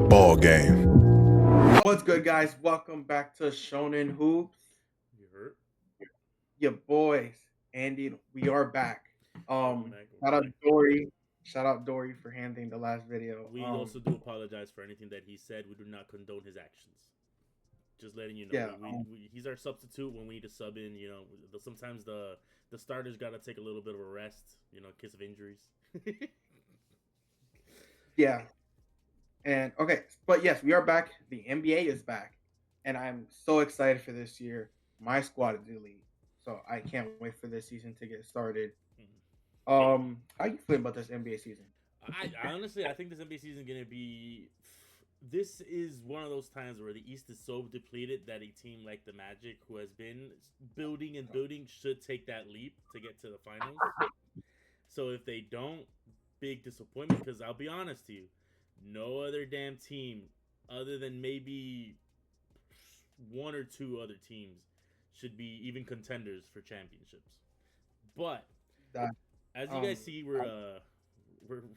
Ball game. What's good, guys? Welcome back to Shonen Hoops. You hurt? Your boys, Andy. We are back. Welcome back. Shout out Dory. Shout out Dory for handling the last video. We also do apologize for anything that he said. We do not condone his actions. Just letting you know. Yeah, He's our substitute when we need to sub in. You know, sometimes the starters got to take a little bit of a rest. You know, in case of injuries. yeah. And okay, but yes, we are back. The NBA is back, and I'm so excited for this year. My squad is elite, so I can't wait for this season to get started. How you feeling about this NBA season? I honestly, I think this NBA season is gonna be. This is one of those times where the East is so depleted that a team like the Magic, who has been building and building, should take that leap to get to the finals. So if they don't, big disappointment. Because I'll be honest to you, no other damn team, other than maybe one or two other teams, should be even contenders for championships. But That as you guys see, we're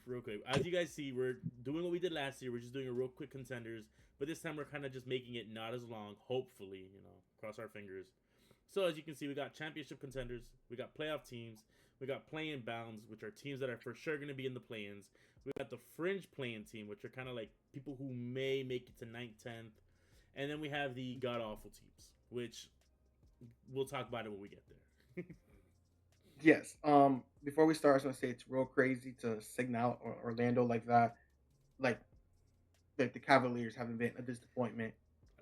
real quick. As you guys see, we're doing what we did last year. We're just doing a real quick contenders, but this time we're kind of just making it not as long. Hopefully, cross our fingers. So as you can see, we got championship contenders, we got playoff teams, we got play-in bounds, which are teams that are for sure going to be in the play-ins. We got the fringe play-in team, which are kind of like people who may make it to 9th, 10th, and then we have the god awful teams, which we'll talk about it when we get there. Yes. Before we start, I was gonna say it's real crazy to signal Orlando like that. Like, like the Cavaliers haven't been a disappointment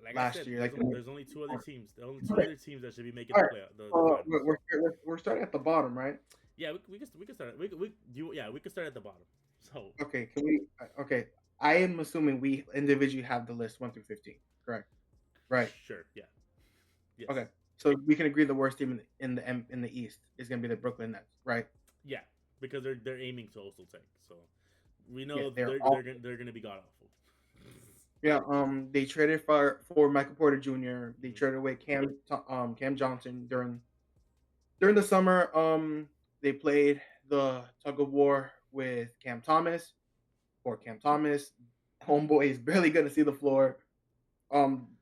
Like I last said, year. there's only two other teams. The only two other teams that should be making All the right. play the finals. We're starting at the bottom, right? Yeah, we can start. We can start at the bottom. So Okay. Can we? Okay. I am assuming we individually have the list 1 through 15. Correct. Right. sure, yeah, yes, Okay. So we can agree the worst team in the East is gonna be the Brooklyn Nets, right? yeah, because they're aiming to also tank. So we Yeah. know They're all. they're gonna be god awful. Yeah. They traded for Michael Porter Jr. They Mhm. traded away Cam Johnson during the summer. They played the tug of war with Cam Thomas. Poor Cam Thomas. Homeboy is barely going to see the floor. Um,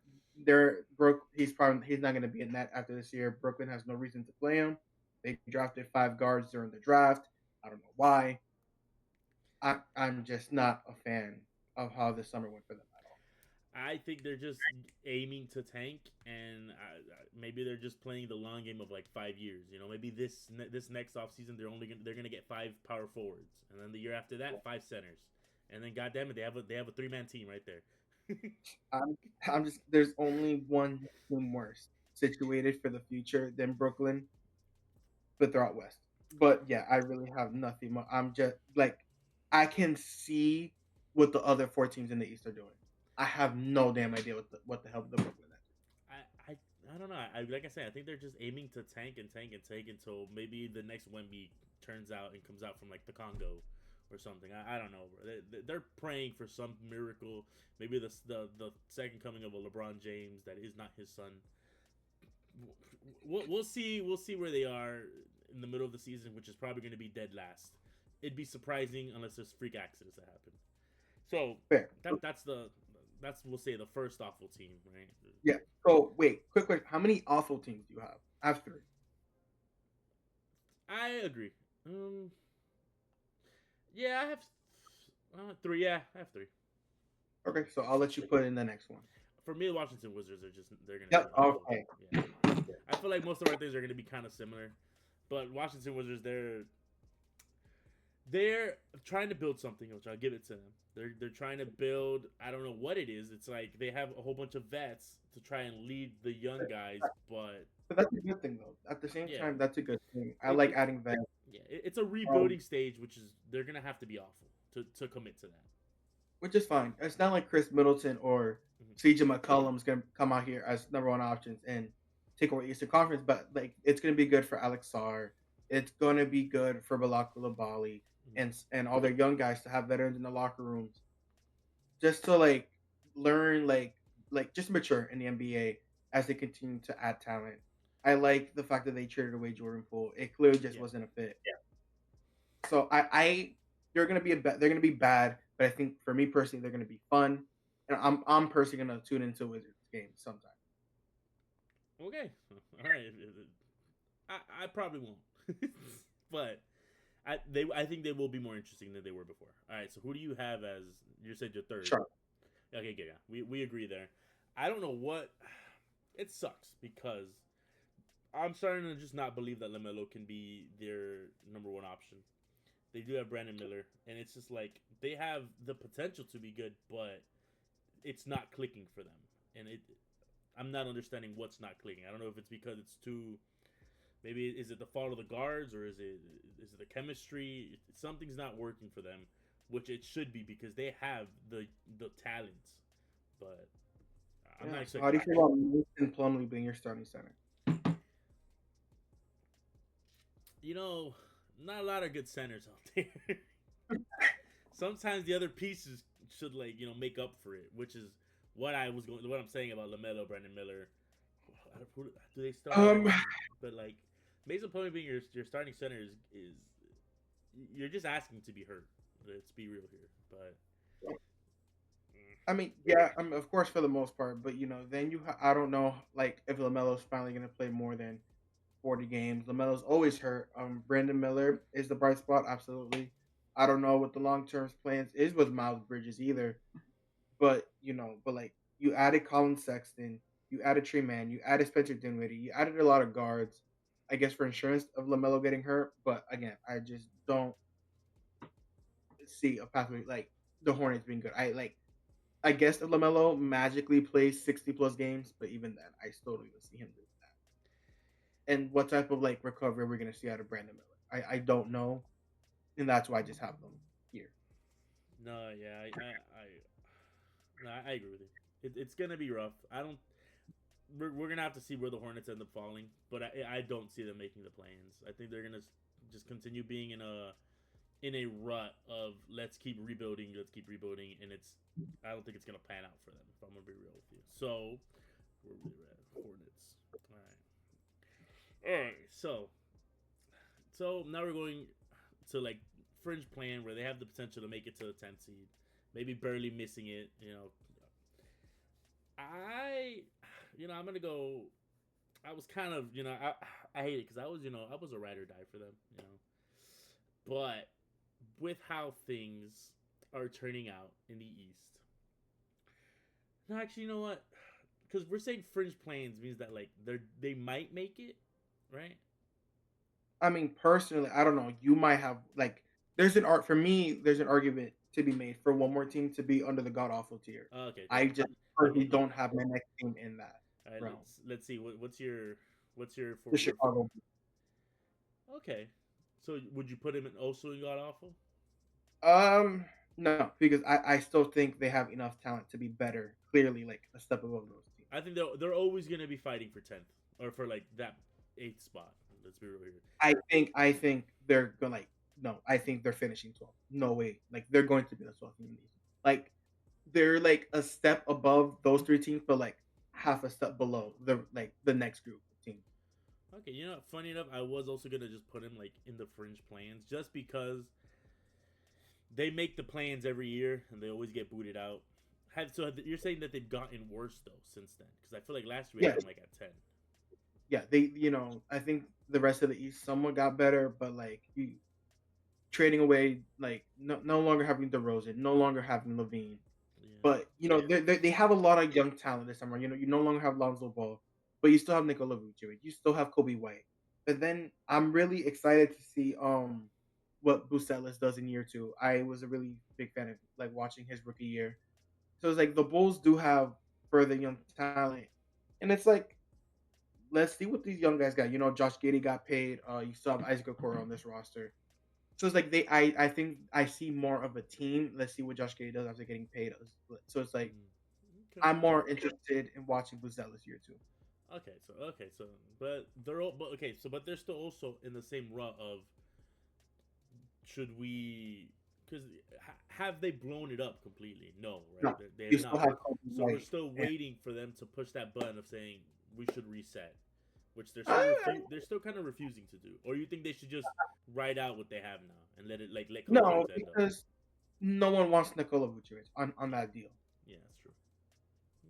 he's not going to be in that after this year. Brooklyn has no reason to play him. They drafted 5 guards during the draft. I don't know why. I'm just not a fan of how this summer went for them at all. I think they're just aiming to tank, and maybe they're just playing the long game of like 5 years. Maybe this next offseason they're gonna get 5 power forwards, and then the year after that 5 centers, and then goddamn it, they have a 3-man team right there. I'm just there's only one team worse situated for the future than Brooklyn, but they're out west. But yeah, I really have nothing more. I'm just like I can see what the other 4 teams in the East are doing. I have no damn idea what the hell the Brooklyn Nets. I I, I don't know. Like I said, I think they're just aiming to tank and tank and tank until maybe the next Wemby turns out and comes out from like the Congo or something. I don't know. Bro. They're praying for some miracle. Maybe the second coming of a LeBron James that is not his son. We'll see. We'll see where they are in the middle of the season, which is probably going to be dead last. It'd be surprising unless there's freak accidents that happen. So Fair. that's we'll say the first awful team, right? Yeah. So wait, quick question. How many awful teams do you have? I have 3. I agree. Yeah, I have 3. Yeah, I have 3. Okay, so I'll let you put in the next one. For me, the Washington Wizards they're gonna Yep. be awful. Okay. Yeah, I feel like most of our things are gonna be kind of similar, but Washington Wizards they're trying to build something, which I'll give it to them. They're trying to build. I don't know what it is. It's like they have a whole bunch of vets to try and lead the young guys, but But that's a good thing though. At the same yeah, time, that's a good thing. I it, like it's adding vets. yeah, it's a Um, rebuilding stage, which is they're gonna have to be awful to commit to that. which is fine. It's not like Chris Middleton or Mhm. CJ McCollum's gonna come out here as number 1 options and take over Eastern Conference, but like it's gonna be good for Alex Sarr. It's gonna be good for Balak Coulibaly Mhm. and all their young guys to have veterans in the locker rooms, just to like learn just mature in the NBA as they continue to add talent. I like the fact that they traded away Jordan Poole. It clearly just Yeah. wasn't a fit. So I they're gonna be bad, but I think for me personally, they're gonna be fun. and I'm personally gonna tune into Wizards games sometime. Okay, all right. I probably won't, but I think they will be more interesting than they were before. All right, so who do you have as you said your third? Sure. Okay, yeah, we agree there. I don't know what it sucks because I'm starting to just not believe that Lamelo can be their number one option. They do have Brandon Miller, and it's just like they have the potential to be good, but it's not clicking for them. And I'm not understanding what's not clicking. I don't know if it's because it's too. Maybe is it the fault of the guards or is it the chemistry? Something's not working for them, which it should be because they have the talents. But I'm not Yeah. So how expecting do you much. feel about Mason Plumlee being your starting center? You know, not a lot of good centers out there. Sometimes the other pieces should make up for it, which is what I'm saying about Lamelo, Brandon Miller. Who do they start? I don't Um, know, but like Mason Plumlee being your starting center is you're just asking to be hurt. Let's be real here, but I mean, yeah, of course for the most part, but then I don't know, like if Lamelo's finally gonna play more than 40 games. Lamelo's always hurt. Brandon Miller is the bright spot, absolutely. I don't know what the long term plans is with Miles Bridges either, but like you added Colin Sexton, you added Trey Mann, you added Spencer Dinwiddie, you added a lot of guards, I guess for insurance of Lamelo getting hurt. But again, I just don't see a pathway like the Hornets being good. I guess if Lamelo magically plays 60 plus games, but even then, I still don't even see him doing that. And what type of like recovery we're gonna see out of Brandon Miller? I don't know, and that's why I just have them here. no, yeah, no, I agree with you. It's gonna be rough. I don't. We're gonna have to see where the Hornets end up falling, but I don't see them making the plans. I think they're gonna just continue being in a rut of let's keep rebuilding, and I don't think it's gonna pan out for them. If I'm gonna be real with you, so where we at? Hornets. All right. So now we're going to like fringe plan where they have the potential to make it to the 10th seed, maybe barely missing it. I, I'm gonna go. I was kind of, I hate it because I was a ride or die for them, But with how things are turning out in the East, no, actually, you know what? Because we're saying fringe plans means that like they might make it, right? I mean, personally, I don't know. You might have like there's an art for me. There's an argument to be made for one more team to be under the god awful tier. Okay, I just personally don't have my next team in that all right, realm. let's see. What's your for The your Chicago. okay? So would you put him in also in God awful? Um, no, because I still think they have enough talent to be better. Clearly, like a step above those teams. I think they're always gonna be fighting for 10th or for like that eighth spot. Let's be real here. I think they're gonna like no. I think they're finishing 12th. No way. Like they're going to be the 12th team in the East. Like they're like a step above those three teams, but like half a step below the next group of teams. Okay, funny enough, I was also gonna just put him like in the fringe plans just because they make the plans every year and they always get booted out. So you're saying that they've gotten worse though since then? Because I feel like last year we Yeah, had them like at 10. yeah. They I think the rest of the East somewhat got better, but like you trading away like no longer having DeRozan, no longer having Levine. Yeah. But they have a lot of young talent this summer. You no longer have Lonzo Ball, but you still have Nikola Vucevic. You still have Kobe White. But then I'm really excited to see what Bucelis does in year two. I was a really big fan of like watching his rookie year. So it's like the Bulls do have further young talent, and it's like let's see what these young guys got. Josh Giddey got paid. You still have Isaac Okoro on this roster. So it's like I think I see more of a team. Let's see what Josh Giddey does after getting paid. So it's like Mm. Okay. I'm more interested in watching Buzell this year too. Okay. So, but they're still also in the same rut of should we? Because have they blown it up completely? No, right? No, They you have still not. have Kobe So we're White. still And waiting for them to push that button of saying we should reset, which I, they're still kind of refusing to do. Or you think they should just ride out what they have now and let no, contracts end up? because no one wants Nikola Vucevic on that deal. Yeah, that's true.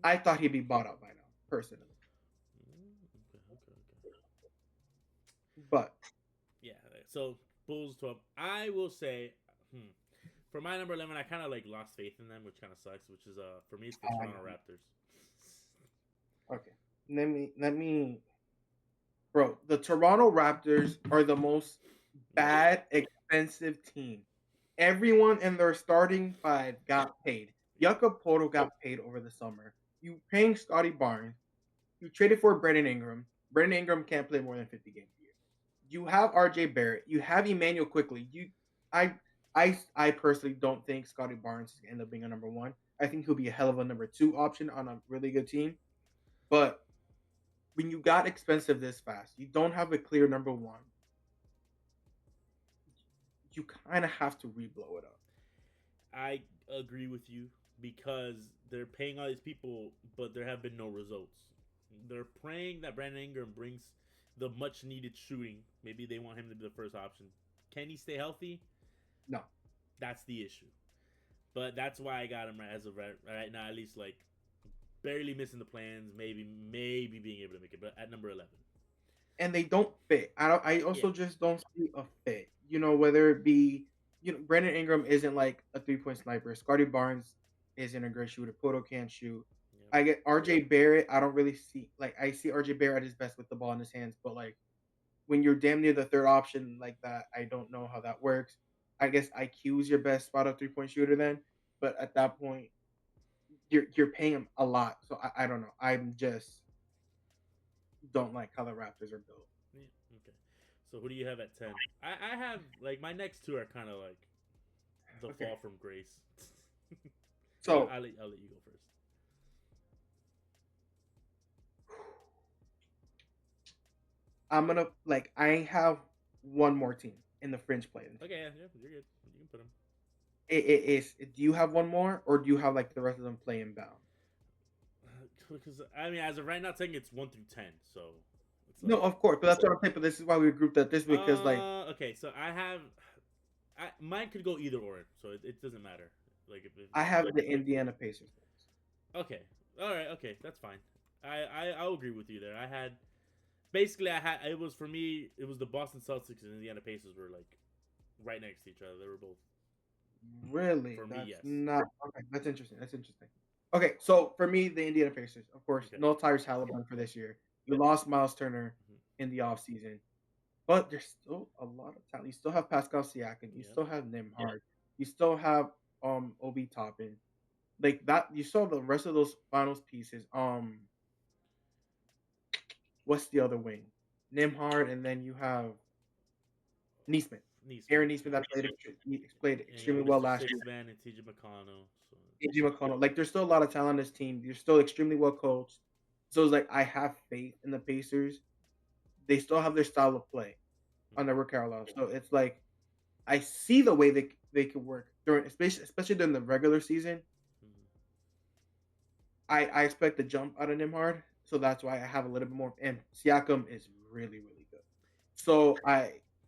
I thought he'd be bought out by now, personally. Okay, okay, okay. But Yeah. So Bulls 12. I will say, hmm, for my number 11, I kind of like lost faith in them, which kind of sucks. Which is for me, it's the Toronto um, Raptors. okay, let me, bro. The Toronto Raptors are the most Yeah. bad, expensive team. Everyone in their starting five got paid. Jakob Poto got paid over the summer. You paying Scotty Barnes. You traded for Brandon Ingram. Brandon Ingram can't play more than 50 games a year. You have RJ Barrett. You have Emmanuel quickly. I, I personally don't think Scotty Barnes is going to end up being a number one. I think he'll be a hell of a number two option on a really good team. But when you got expensive this fast, you don't have a clear number one. You kind of have to reblow it up. I agree with you because they're paying all these people, but there have been no results. They're praying that Brandon Ingram brings the much needed shooting. Maybe they want him to be the first option. Can he stay healthy? No. That's the issue. But that's why I got him as of right now, at least like barely missing the plans, maybe being able to make it, but at number 11. And they don't fit. I Yeah. also just don't see a fit. Whether it be Brandon Ingram isn't like a 3-point sniper. Scotty Barnes isn't a great shooter. Poto can't shoot. Yeah. I get RJ Barrett. I don't really see I see RJ Barrett at his best with the ball in his hands, but like when you're damn near the third option like that, I don't know how that works. I guess IQ is your best spot up 3-point shooter then, but at that point you're paying him a lot. So I don't know. I'm just don't like how the Raptors are built. Yeah. Okay. So who do you have at 10? I have like my next two are kind of like the Okay. fall from grace. But So I'll let you go first. I'm gonna like I have one more team in the fringe play. Okay, yeah, yeah, you're good. You can put them. It is. Do you have one more, or do you have like the rest of them playing bound? Because I mean, as of right now, saying it's 1 through 10, so it's No, like, of course, but that's what I'm saying. But this is why we grouped that this way because like okay. So I have, mine could go either or, so it doesn't matter. Like if I have the Indiana Pacers. okay, all right, okay, that's fine. I'll agree with you there. I had basically I had it was for me it was the Boston Celtics and Indiana Pacers were like right next to each other. They were both Really, for me, that's yes. not okay. That's interesting. That's interesting. Okay, so for me, the Indiana Pacers, of course, Okay. no Tyrese Halliburton for this year. You lost Miles Turner Mhm. in the offseason. But there's still a lot of talent. You still have Pascal Siakam. You Yep. still have Nimhard. You still have Obi Toppin. Like that. You saw the rest of those finals pieces. What's the other wing? Nimhard, and then you have Neesmith. Neesmith. Aaron Neesmith that played And you have extremely well Mr. last year. Six Man and TJ McConnell. So AJ McConnell. Like there's still a lot of talent on this team. You're still extremely well coached. So it's like I have faith in the Pacers. They still have their style of play under Rick Carlisle. So it's like I see the way they could work during, especially during the regular season. mhm. I expect a jump out of Nimhard, so that's why I have a little bit more. And Siakam is really good. So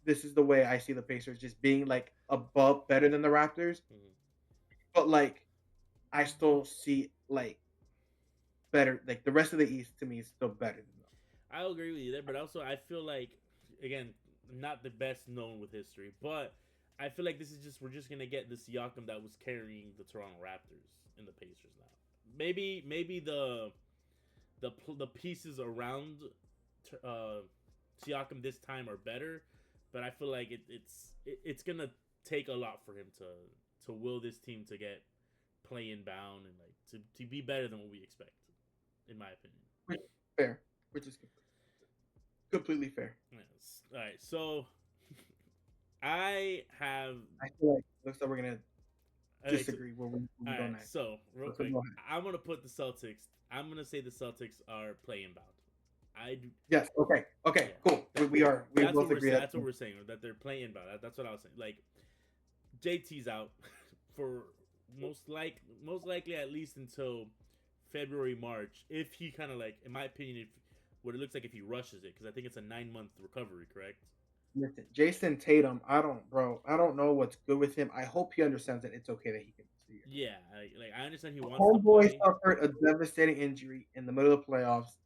this is the way I see the Pacers just being like above, better than the Raptors, Mhm. but like I still see like better. Like the rest of the East to me is still better than them. I'll agree with you there, but also I feel like again, not the best known with history, but I feel like this is just we're just gonna get this Siakam that was carrying the Toronto Raptors in the Pacers now. Maybe the pieces around uh, Siakam this time are better, but I feel like it's gonna take a lot for him to will this team to get playing bound and like to be better than what we expect, in my opinion. Which is fair, which is completely fair. Yes. All right, so I have. I feel like looks like we're gonna Okay, so disagree where we all go right, next. so real So quick, go ahead. I'm gonna put the Celtics. I'm gonna say the Celtics are playing bound. I do. Yes. Okay. Okay. Yeah, Cool. We that's what both we're agree saying. that. That's what we're saying. That they're playing bound. That's what I was saying. Like JT's out for most likely at least until February March. If he kind of like, in my opinion, if what it looks like if he rushes it, because I think it's a 9 month recovery. Correct. Listen, Jason Tatum, I don't know what's good with him. I hope he understands that it's okay that he can miss the year. Yeah, like I understand he wants to Homeboy play. suffered a devastating injury in the middle of the playoffs,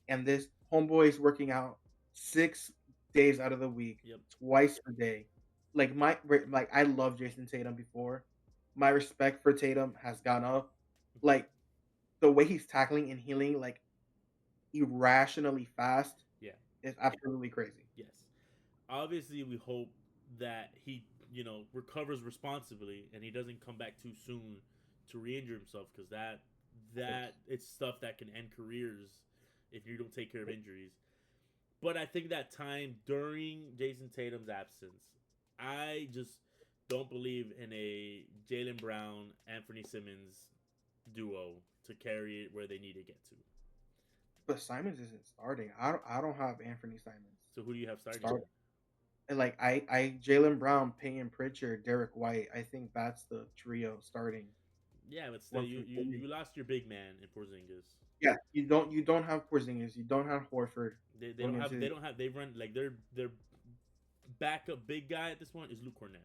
and this homeboy is working out 6 days out of the week, Yep. twice a day. Like I love Jason Tatum before. My respect for Tatum has gone up. Mhm. Like the way he's tackling and healing like irrationally fast Yeah. is absolutely crazy. Yes. Obviously, we hope that he, recovers responsibly and he doesn't come back too soon to re-injure himself because Of course. that it's stuff that can end careers if you don't take care of injuries. But I think that time during Jason Tatum's absence, I just don't believe in a Jalen Brown, Anthony Simmons duo to carry it where they need to get to. But Simons isn't starting. I don't have Anthony Simons So who do you have starting then? starting. And like I Jalen Brown, Payton Pritchard, Derek White. I think that's the trio starting Yeah, but still, one you through you, three. you lost your big man in Porzingis. Yeah, you don't have Porzingis, you don't have Horford They going don't into have the they run like their backup big guy at this point is Luke Cornett, and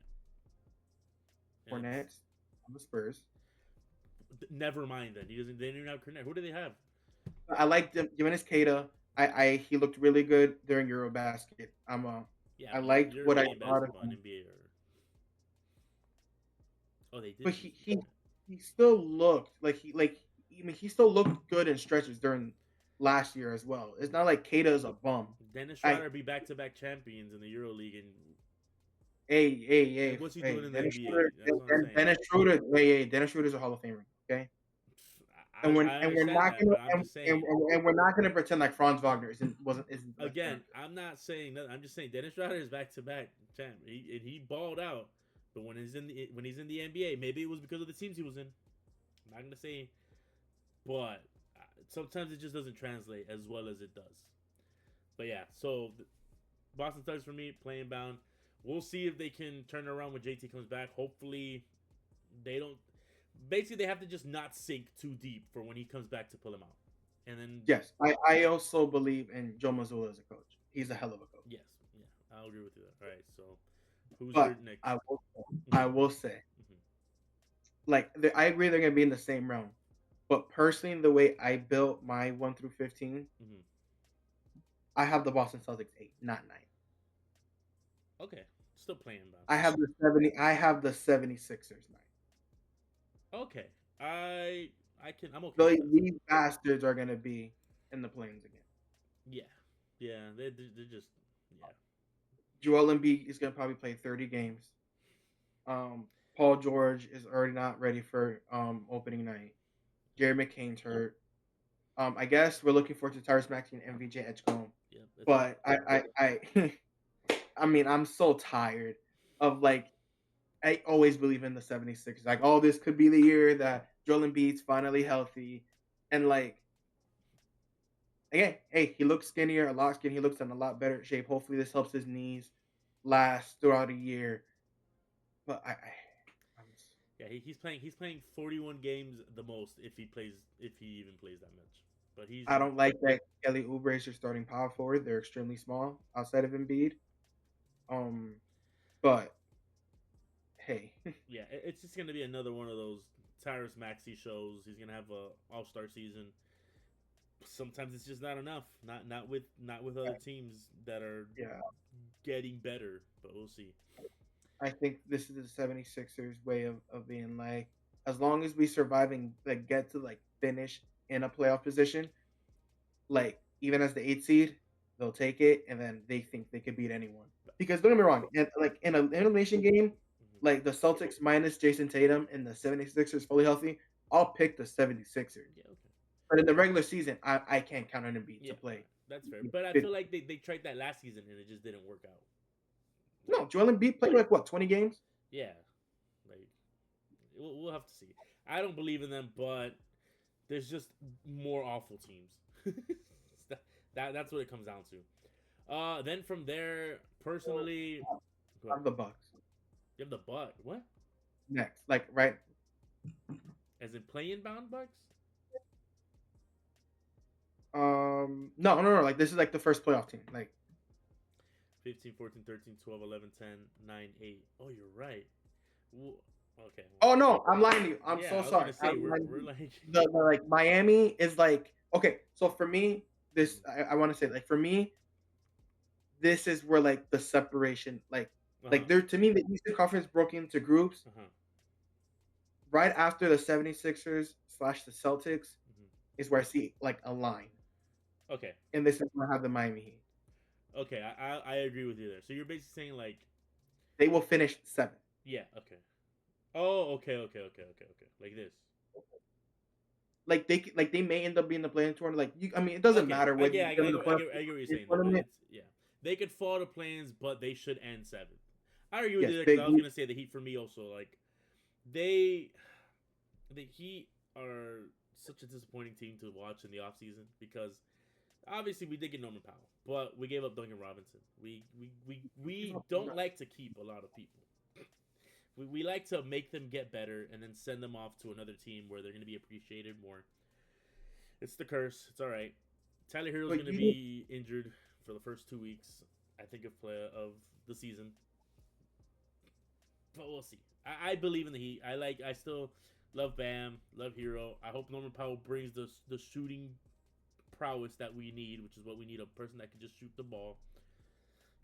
it's Hornets on the Spurs. never mind that he doesn't. They don't even have Cornett. Who do they have? I like Giannis Queta. I he looked really good during Eurobasket. Yeah, I but liked what I European saw out of basketball and him, NBA are. Oh, they but did lose he Luke he Cornett. he still looked like I mean he still looked good in stretches during last year as well. It's not like Queta is a bum. Dennis I Schroeder be back to back champions in the Euro League, and what's he doing hey, in the Dennis NBA? Schroeder, That's what I'm saying. Dennis Schroeder's a Hall of Famer. Okay, I understand that, but I'm just saying. and we're not gonna pretend like Franz Wagner isn't the best player Again, on the I'm not saying that. I'm just saying Dennis Schroeder is back to back champ. He balled out, but when he's in the NBA, maybe it was because of the teams he was in. I'm not gonna say, but sometimes it just doesn't translate as well as it does. But yeah, so Boston starts for me playing bound. We'll see if they can turn it around when JT comes back. Hopefully, they don't. Basically, they have to just not sink too deep for when he comes back to pull him out. And then, Yes, I also believe in Joe Mazzulla as a coach. He's a hell of a coach. yes, yeah, I'll agree with you there. All right, so who's your But next? I will say, Hmm. like, I agree they're gonna be in the same realm. But personally, the way I built my 1 through 15, Hmm. I have the Boston Celtics 8, not 9. Okay, still playing bound. I have the 76ers 9. Okay, I'm okay with that. These bastards are gonna be in the plains again. Yeah, yeah, they're just yeah. Joel Embiid is gonna probably play 30 games. Um, Paul George is already not ready for opening night. Jerry McCain's hurt. I guess we're looking forward to Tyrese Maxey and MVJ Edgecombe. Yeah, that's fine. But I mean, I'm so tired of like I always believe in the 76ers. Like, oh, this could be the year that Joel Embiid's finally healthy. And like again, hey, he looks skinnier, a lot skinnier. He looks in a lot better shape. Hopefully this helps his knees last throughout a year. But I'm Yeah, he's playing 41 games the most if he even plays that much. But he's I don't like that Kelly Oubre is your starting power forward. They're extremely small outside of Embiid. Um, but hey, yeah, it's just gonna be another one of those Tyrus Maxey shows. He's gonna have a All Star season. Sometimes it's just not enough. Not with other teams that are yeah, getting better. But we'll see. I think this is the 76ers way of being like, as long as we survive and like get to like finish in a playoff position, like even as the 8 seed, they'll take it, and then they think they could beat anyone. Because don't get me wrong, like in an elimination game, Mhm. like the Celtics minus Jason Tatum and the 76ers fully healthy, I'll pick the 76ers. Yeah, okay. But in the regular season, I can't count on Embiid Yeah, to play. that's fair. But I feel like they tried that last season and it just didn't work out. Like, No, Joel Embiid played like what 20 games. yeah, like we'll have to see. I don't believe in them, but there's just more awful teams. That's what it comes down to. Then from there, personally, go I ahead. have the Bucks You have the Buck. What? next, like right. As in playing bound Bucks? No. Like this is like the first playoff team. Like 15, 14, 13, 12, 11, 10, 9, 8. Oh, you're right. Okay. Oh no, I'm lying to you. I'm Yeah, so I was sorry. gonna say I'm lying to we're you. like. The like Miami is like okay. So for me, this Mhm. I want to say like for me, this is where like the separation Uh huh. like there to me the Eastern Conference broke into groups Uh huh. right after the 76ers slash the Celtics Hmm. is where I see like a line, Okay. and this is where I have the Miami Heat. Okay. I agree with you there. So you're basically saying like, They will finish seventh. yeah. Okay. Oh. Okay. Okay. Okay. Okay. Okay. Like this. Like they may end up being the playing tournament. Like you, I mean, it doesn't Okay. matter I whether get. you I get get. them in the playoffs I get what you're or saying though. But tournament. it's yeah. They could fall to plans, but they should end seventh. I agree with you Yes, there because they. I was gonna say the Heat for me also like they the Heat are such a disappointing team to watch in the offseason because obviously we did get Norman Powell, but we gave up Duncan Robinson. We don't like to keep a lot of people. We like to make them get better and then send them off to another team where they're going to be appreciated more. It's the curse. It's all right. Tyler Hero's But going to you be injured for the first 2 weeks, I think, of the season. But we'll see. I believe in the Heat. I still love Bam, love Hero. I hope Norman Powell brings the shooting prowess that we need, which is what we need, a person that can just shoot the ball.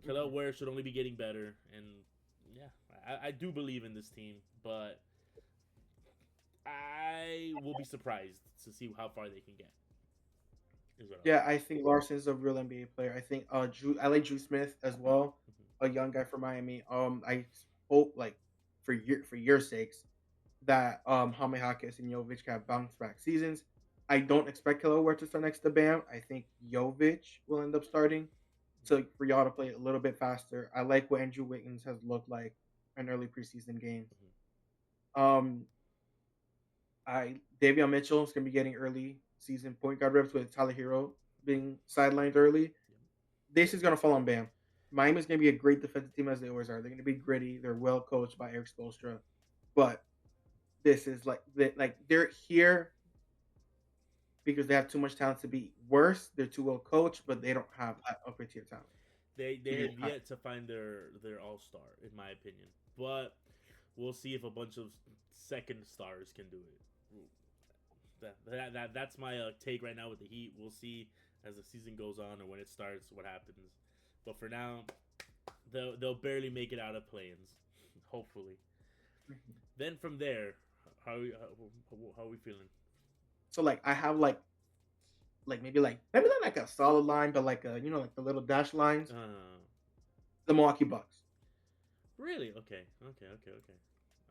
Kel'el Mhm. Ware should only be getting better, and yeah, I do believe in this team, but I will be surprised to see how far they can get. Is what I'll Yeah, say. I think Larson's a real NBA player. I think Drew I like Drew Smith as well, Mhm. a young guy from Miami. I hope like for your sakes that Jaime Jaquez and Jovic can have bounce back seasons. I don't expect Kiloware to start next to Bam. I think Jovic will end up starting. So for y'all to play a little bit faster. I like what Andrew Wiggins has looked like in early preseason games. Mhm. Um I Davion Mitchell is gonna be getting early season point guard reps with Tyler Hero being sidelined early. Yep. This is gonna fall on Bam. Miami's gonna be a great defensive team as they always are. They're gonna be gritty. They're well coached by Eric Spoelstra, but this is like they're here because they have too much talent to be worse. They're too well coached, but they don't have that upper tier talent They to get have high. yet to find their all star, in my opinion. But we'll see if a bunch of second stars can do it. That's my take right now with the Heat. We'll see as the season goes on or when it starts what happens. But for now, they'll barely make it out of play-ins, hopefully. Mhm. Then from there, how are we feeling? So like I have like maybe not like a solid line, but like a like the little dash lines. Uh, The Milwaukee Bucks. really? Okay, okay, okay, okay.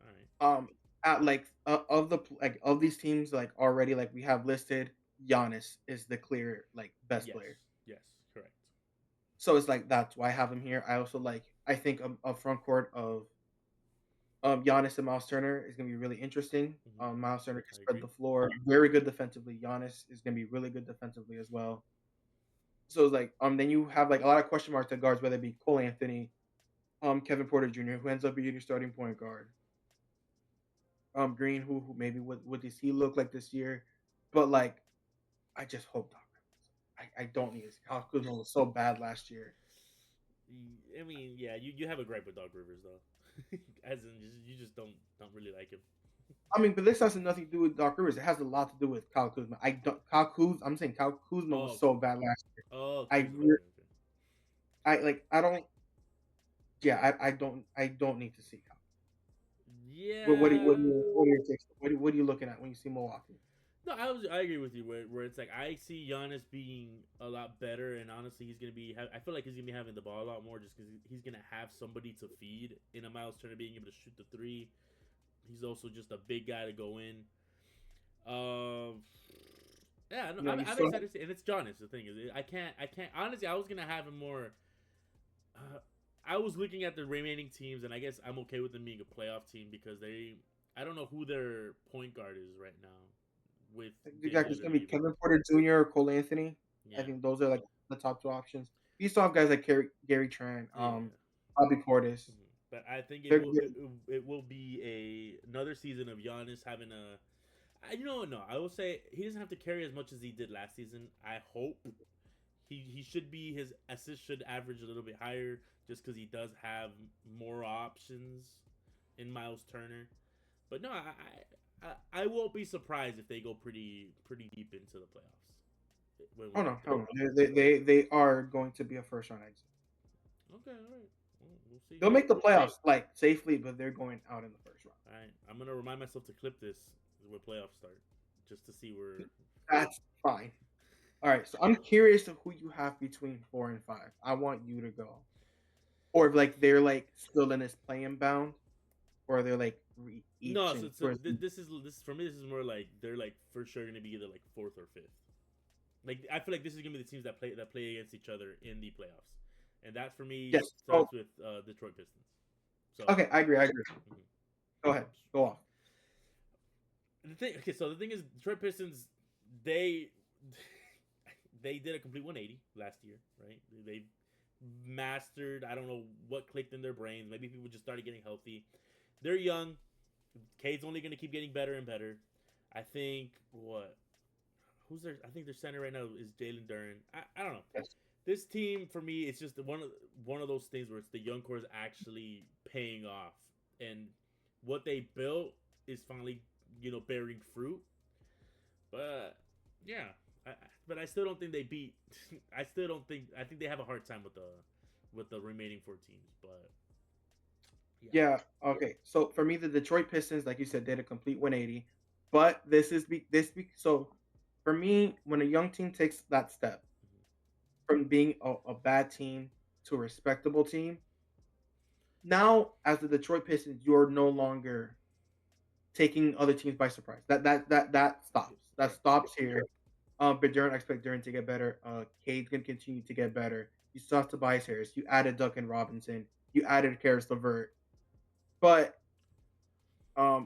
All right. Um, at like of the like of these teams, like already like we have listed, Giannis is the clear like best Yes, player. yes, correct. So it's like that's why I have him here. I also like I think a front court of Giannis and Miles Turner is gonna be really interesting. Hmm. Miles Turner can I spread agree. the floor, very good defensively. Giannis is gonna be really good defensively as well. So it's like then you have like a lot of question marks at guards, whether it be Cole Anthony, Kevin Porter Jr., who ends up being your starting point guard. Green, who maybe what does he look like this year? But like I just hope Doc Rivers. I don't need his Kyle Kuzma was so bad last year. I mean, yeah, you have a gripe with Dog Rivers though, as in you just don't really like him. I mean, but this has nothing to do with Doc Rivers. It has a lot to do with Kyle Kuzma. I don't Kyle Kuz. I'm saying Kyle Kuzma was Oh, so bad last year. oh, I Kuzma. re- Okay, okay. I don't. Yeah, I don't need to see Kyle. Yeah. What are your takes? What are you looking at when you see Milwaukee? No, I agree with you where it's like I see Giannis being a lot better, and honestly, he's gonna be. I feel like he's gonna be having the ball a lot more just because he's gonna have somebody to feed in a Miles Turner being able to shoot the three. He's also just a big guy to go in. Um, yeah, no, You know, you I'm still excited to see, and it's Giannis. The thing is, I can't. Honestly, I was gonna have him more. Uh, I was looking at the remaining teams, and I guess I'm okay with them being a playoff team because they. I don't know who their point guard is right now with you got it's Dillard gonna be leaving. Kevin Porter Jr. or Cole Anthony. I Yeah, think those are like the top two options. You still have guys like Gary Trent, yeah. Bobby Portis. Mhm. But I think it They're, will they're it will be another season of Giannis having a. You know what? No, I will say he doesn't have to carry as much as he did last season. I hope he should be his assist should average a little bit higher just because he does have more options in Miles Turner. But no, I won't be surprised if they go pretty deep into the playoffs when Oh we no, get no, there. no. They are going to be a first round exit. Okay, all right. We'll see. They'll make the playoffs like safely, but they're going out in the first round. All right, I'm gonna remind myself to clip this when playoffs start, just to see where. That's fine. All right, so I'm curious of who you have between 4 and 5. I want you to go, or if like they're like still in this playing bound, or they're like No, so, reaching so towards. this for me. This is more like they're like for sure gonna be either like fourth or fifth. Like I feel like this is gonna be the teams that play against each other in the playoffs, and that for me Yes. Oh, starts with Detroit Pistons. So okay. I agree. I agree. mhm. Go ahead. Go off. The thing, okay, so the thing is, Detroit Pistons, they they did a complete 180 last year, right? They mastered. I don't know what clicked in their brains. Maybe people just started getting healthy. They're young. Cade's only going to keep getting better and better. I think what who's their I think their center right now is Jalen Duren. I don't know. Yes. This team for me, it's just one of those things where it's the young core is actually paying off, and what they built is finally bearing fruit. But yeah, but I still don't think they beat. I still don't think. I think they have a hard time with the remaining four teams. But yeah, Yeah. Okay. So for me, the Detroit Pistons, like you said, did a complete 180. But so for me, when a young team takes that step from being a bad team to a respectable team, now as the Detroit Pistons, you're no longer taking other teams by surprise. That stops. That correct. stops here. But Duran, I expect Duran to get better. Cade's gonna continue to get better. You still have Tobias Harris. You added Duncan Robinson. You added Karis LeVert. But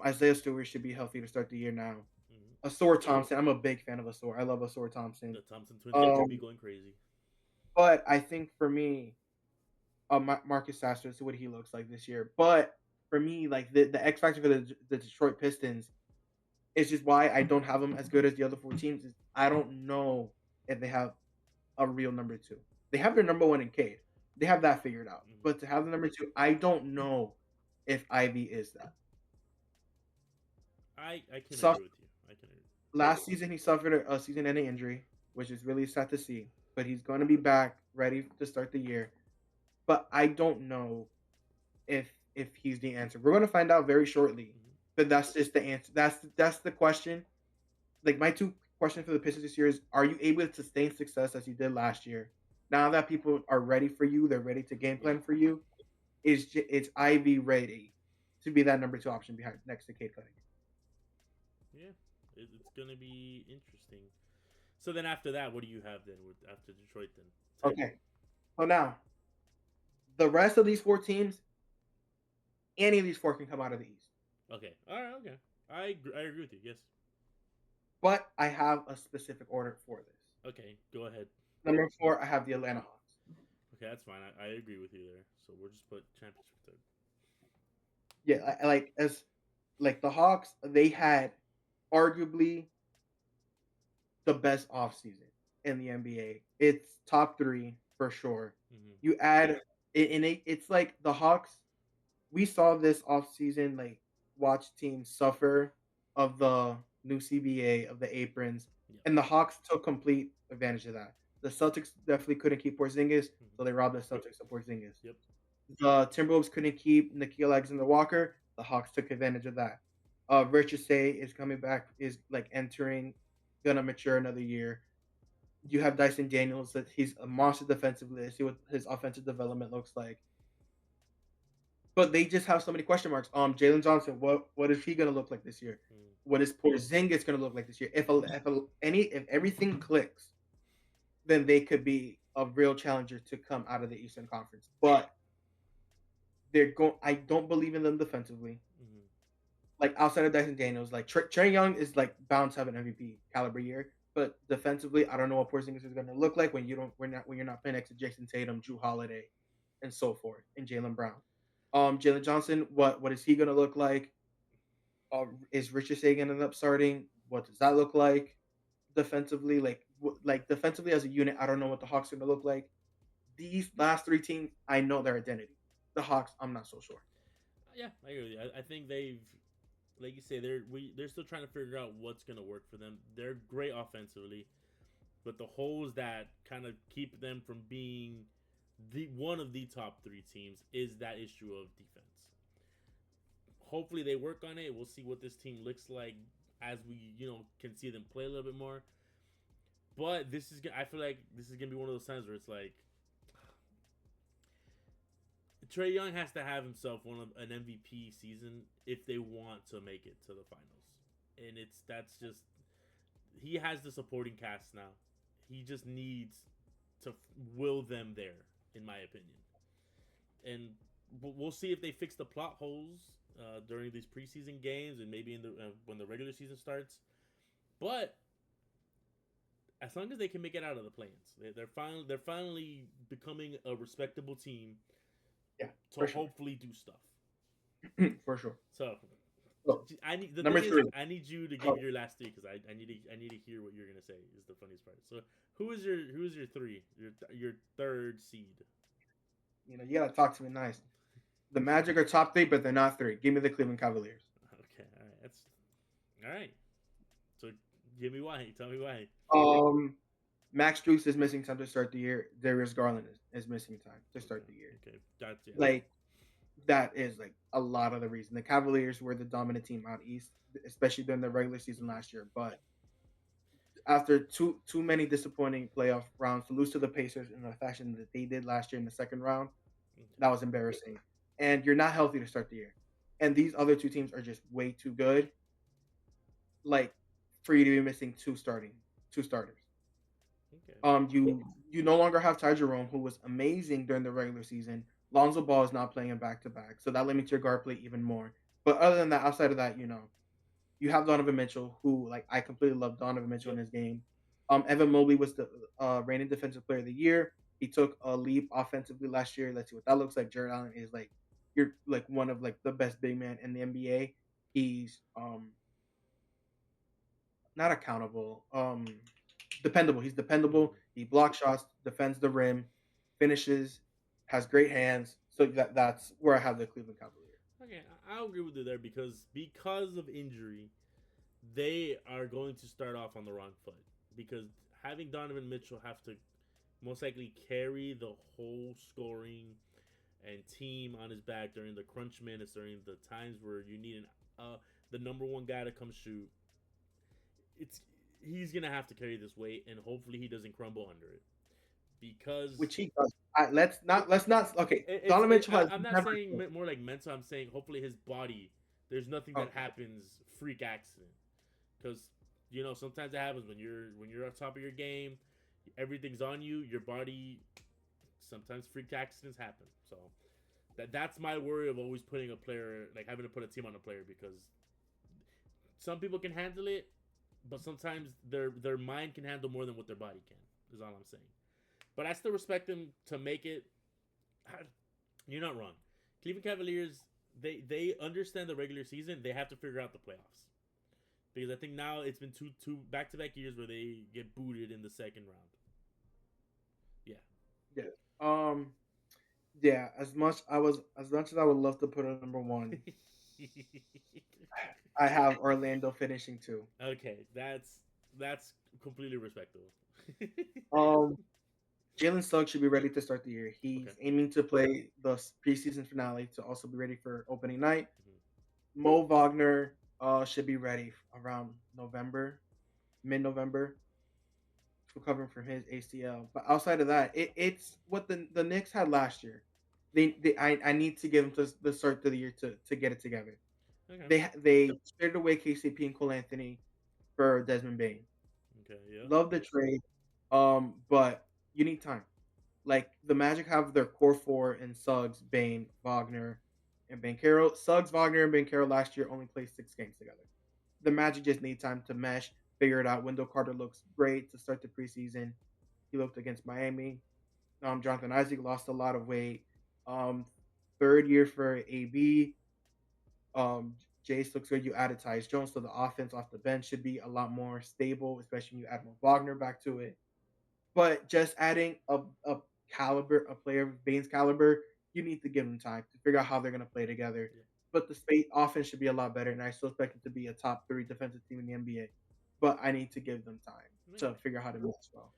Isaiah Stewart should be healthy to start the year now. Mm-hmm. Asor Thompson, I'm a big fan of Asor. I love Asor The Thompson. Thompson twins are gonna be Um, going crazy. but I think for me, Marcus Sasser, see what he looks like this year. But for me, like the X factor for the Detroit Pistons is just why I don't have them as good as the other four teams. Is I don't know if they have a real number two. They have their number one in Cade. They have that figured out. Mm-hmm. But to have the number two, I don't know if Ivy is that. I can Suff- agree with you. I can agree. Last season, he suffered a season-ending injury, which is really sad to see. But he's going to be back, ready to start the year. But I don't know if he's the answer. We're going to find out very shortly. Mm-hmm. But that's just the answer. That's the question. Like my two questions for the Pistons this year is: are you able to sustain success as you did last year? Now that people are ready for you, they're ready to game Yeah, plan for you. It's Ivy ready to be that number two option behind next to Kate Cunningham? yeah. It's gonna be interesting. So then after that, what do you have then with after Detroit then? Ten. Okay, so now the rest of these four teams, any of these four can come out of the East. Okay. All right. Okay. I agree with you. Yes. But I have a specific order for this. Okay. Go ahead. Number four, I have the Atlanta Hawks. Okay, that's fine. I agree with you there. So we'll just put championship third. Yeah, like as like the Hawks, they had arguably the best offseason in the NBA. It's top three for sure. Mm-hmm. You add and it's like the Hawks. We saw this offseason, like watch teams suffer of the new CBA of the aprons, Yep. and the Hawks took complete advantage of that. The Celtics definitely couldn't keep Porzingis, Mm-hmm. so they robbed the Celtics of Porzingis. Yep. The Timberwolves couldn't keep Nikhil Alexander Walker. The Hawks took advantage of that. Richard Say is coming back, is like entering, gonna mature another year. You have Dyson Daniels that he's a monster defensively. I see what his offensive development looks like. But they just have so many question marks. Jalen Johnson, what is he gonna look like this year? Mm-hmm. What is Porzingis gonna look like this year? If everything clicks, then they could be a real challenger to come out of the Eastern Conference. But they're going. I don't believe in them defensively. Mm-hmm. Like outside of Dyson Daniels, like Trey Young is like bound to have an MVP caliber year. But defensively, I don't know what Porzingis is going to look like when you're not playing next to Jason Tatum, Drew Holiday, and so forth, and Jalen Brown. Jalen Johnson, what is he going to look like? Is Richard Say going to end up starting? What does that look like defensively? Like defensively as a unit, I don't know what the Hawks are going to look like. These last three teams, I know their identity. The Hawks, I'm not so sure. Yeah, I agree with you. I think they've like you say, they're still trying to figure out what's gonna work for them. They're great offensively, but the holes that kind of keep them from being the one of the top three teams is that issue of defense. Hopefully they work on it. We'll see what this team looks like as we can see them play a little bit more. But I feel like this is gonna be one of those times where it's like Trey Young has to have himself one of an MVP season if they want to make it to the finals, and that's just he has the supporting cast now. He just needs to will them there, in my opinion. And we'll see if they fix the plot holes during these preseason games and maybe in the when the regular season starts. But as long as they can make it out of the plans, they're finally becoming a respectable team Yeah, to for sure. hopefully do stuff. For sure. So So, I need the number thing is three. I need you to give Oh, your last three because I need to hear what you're gonna say is the funniest part. So who is your three your third seed? you gotta talk to me nice. The Magic are top three, but they're not three. Give me the Cleveland Cavaliers. Okay, all right, that's all right. So give me why. Tell me why. Um, Max Struess is missing time to start the year. Darius Garland is missing time to Okay, start the year. okay, that's yeah. Like that is like a lot of the reason. The Cavaliers were the dominant team out east, especially during the regular season Mm-hmm. last year. But after too many disappointing playoff rounds to lose to the Pacers in the fashion that they did last year in the second round, Okay. that was embarrassing. And you're not healthy to start the year. And these other two teams are just way too good, like for you to be missing two starters. Okay. You no longer have Ty Jerome, who was amazing during the regular season. Lonzo Ball is not playing in back to back, so that limits your guard play even more. But other than that, outside of that, you have Donovan Mitchell, who like I completely love Donovan Mitchell in Yep. his game. Evan Mobley was the reigning defensive player of the year. He took a leap offensively last year. Let's see what that looks like. Jared Allen is like you're like one of like the best big man in the NBA. He's not accountable, dependable. He's dependable. Mm-hmm. He blocks shots, defends the rim, finishes, has great hands. So that's where I have the Cleveland Cavaliers. Okay, I'll agree with you there because of injury, they are going to start off on the wrong foot because having Donovan Mitchell have to most likely carry the whole scoring and team on his back during the crunch minutes, during the times where you need the number one guy to come shoot. It's he's gonna have to carry this weight, and hopefully he doesn't crumble under it because Which he does. Let's not. Okay, it's Donovan Mitchell has I'm not never. saying more like mental. I'm saying hopefully his body. There's nothing that Okay, happens freak accident because sometimes it happens when you're on top of your game, everything's on you. Your body sometimes freak accidents happen. So that's my worry of always putting a player like having to put a team on a player because some people can handle it, but sometimes their mind can handle more than what their body can. Is all I'm saying. But I still respect them to make it. You're not wrong. Cleveland Cavaliers, they understand the regular season. They have to figure out the playoffs because I think now it's been two back to back years where they get booted in the second round. Yeah. yeah. Yeah. As much as I would love to put a number one, I have Orlando finishing two. Okay, that's completely respectable. Um, Jalen Suggs should be ready to start the year. Okay. He's aiming to play the preseason finale to also be ready for opening night. Mhm. Mo Wagner should be ready around November, mid-November, recovering from his ACL. But outside of that, it's what the Knicks had last year. I need to give them to the start of the year to get it together. Okay. They traded away KCP and Cole Anthony for Desmond Bain. Okay. Yeah. Love the trade, but you need time. Like the Magic have their core four in Suggs, Bain, Wagner, and Bankero. Suggs, Wagner, and Bankero last year only played 6 games together. The Magic just need time to mesh, figure it out. Wendell Carter looks great to start the preseason. He looked against Miami. Jonathan Isaac lost a lot of weight. Um, third year for AB. Jace looks good. You added Tyus Jones, so the offense off the bench should be a lot more stable, especially when you add more Wagner back to it. But just adding a player of Bain's caliber, you need to give them time to figure out how they're going to play together. Yeah. but the State offense should be a lot better, and I still expect it to be a top 3 defensive team in the NBA. But I need to give them time to figure out how to match well.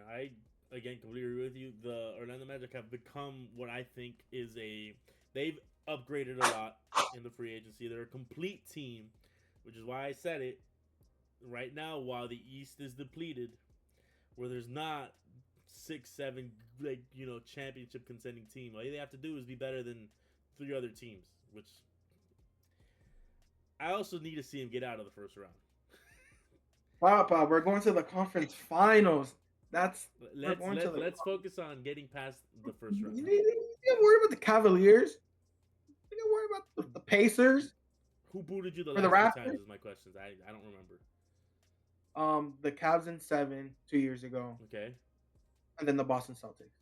I again completely agree with you. The Orlando Magic have become what I think is they've upgraded a lot in the free agency. They're a complete team, which is why I said it. Right now, while the East is depleted, where there's not 6, 7 championship contending team, all they have to do is be better than 3 other teams. Which I also need to see him get out of the first round. Papa, we're going to the conference finals. We're let's going to let the. let's focus on getting past the first round. You don't worry about the Cavaliers. You don't worry about the Pacers Who booted you the or the last 2 Raptors. times? Is my questions. I don't remember. The Cavs in 7 2 years ago, Okay. and then the Boston Celtics.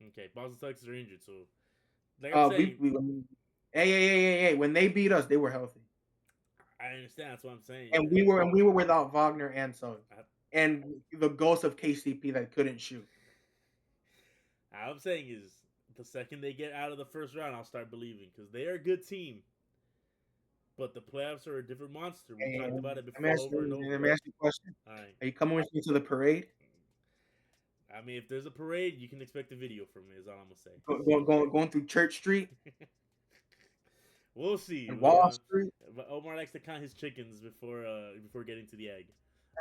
Okay. Boston Celtics are injured, so like I'm saying, Hey! When they beat us, they were healthy, I understand. That's what I'm saying. and we were without Wagner and Suggs, and the ghost of KCP that couldn't shoot. All I'm saying is, the second they get out of the first round, I'll start believing because they are a good team. But the playoffs are a different monster. We talked about it before over and over. Let me ask you a question. All right. Are you coming with me to the parade? I mean, if there's a parade, you can expect a video from me. Is all I'm gonna say. Going through Church Street. We'll see. And Wall Street. But Omar likes to count his chickens before getting to the egg.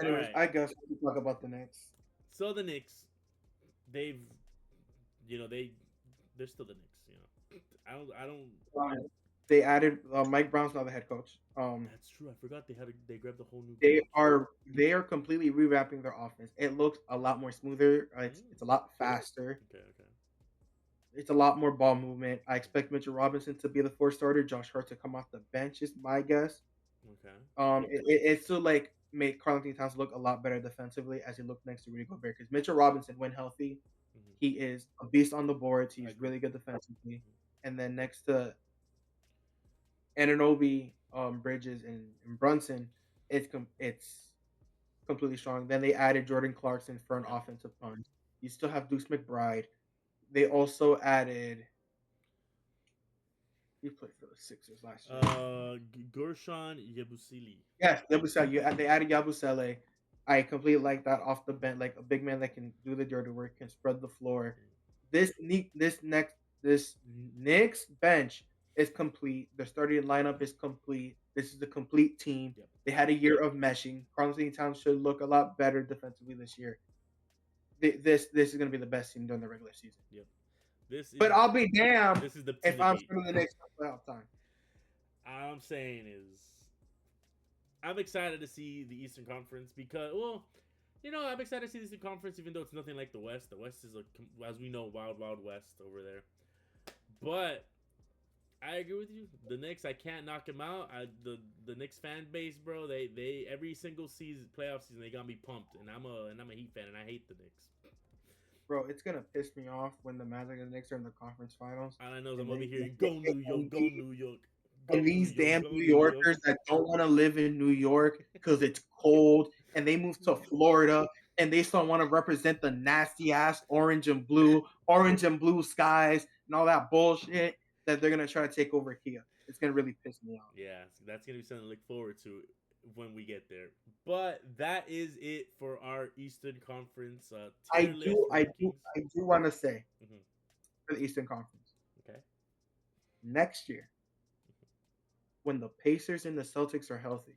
Anyways, I guess we talk about the Knicks. So the Knicks, they're still the Knicks. I don't. They added Mike Brown's now the head coach. That's true. I forgot they grabbed the whole new. They are completely revamping their offense. It looks a lot more smoother. It's a lot faster. Okay. It's a lot more ball movement. I expect Mitchell Robinson to be the 4th starter. Josh Hart to come off the bench is my guess. Okay. It's still like make Karl-Anthony Towns look a lot better defensively as he looked next to Rudy Gobert, because Mitchell Robinson, when healthy, he is a beast on the boards. He's really good defensively. And then next to Anunoby, Bridges, and Brunson, it's completely strong. Then they added Jordan Clarkson for an offensive punch. You still have Deuce McBride. They also added. He played for the Sixers last year. Gershon Yabusele. Yes, Yabusele. They added Yabusele. I completely like that off the bench, like a big man that can do the dirty work, can spread the floor. This Knicks bench is complete. The starting lineup is complete. This is a complete team. Yep. They had a year of meshing. Karl-Anthony Towns should look a lot better defensively this year. This is going to be the best team during the regular season. Yep. But I'll be damned if I'm spending the Knicks playoff time. All I'm saying is, I'm excited to see the Eastern Conference because, I'm excited to see the Eastern Conference even though it's nothing like the West. The West is, as we know, wild, wild West over there. But I agree with you. The Knicks, I can't knock them out. The Knicks fan base, bro, they every single playoff season, they got me pumped, and I'm a Heat fan, and I hate the Knicks. Bro, it's gonna piss me off when the Magic and the Knicks are in the conference finals. All I know is I'm over here. Go New York, go New York. And these damn New Yorkers that don't want to live in New York because it's cold, and they move to Florida, and they still want to represent the nasty ass orange and blue skies and all that bullshit that they're gonna try to take over here. It's gonna really piss me off. Yeah, that's gonna be something to look forward to when we get there. But that is it for our Eastern Conference. I do want to say for the Eastern Conference. Okay. Next year, when the Pacers and the Celtics are healthy,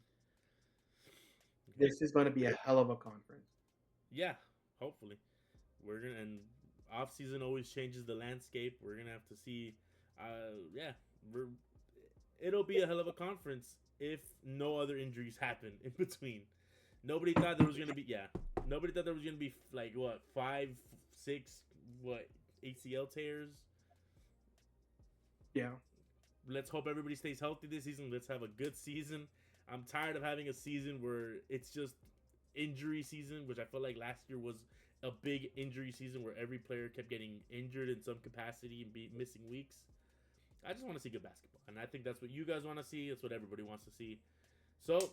this is going to be a hell of a conference. Yeah, hopefully. And off season always changes the landscape. We're gonna have to see. It'll be a hell of a conference if no other injuries happen in between. Nobody thought there was gonna be like 5, 6 ACL tears. Yeah. Let's hope everybody stays healthy this season. Let's have a good season. I'm tired of having a season where it's just injury season, which I felt like last year was a big injury season where every player kept getting injured in some capacity and missing weeks. I just want to see good basketball, and I think that's what you guys want to see. That's what everybody wants to see. So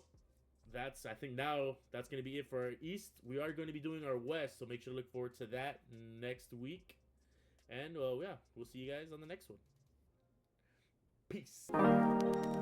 I think now that's going to be it for our East. We are going to be doing our West, so make sure to look forward to that next week. And we'll see you guys on the next one. Peace.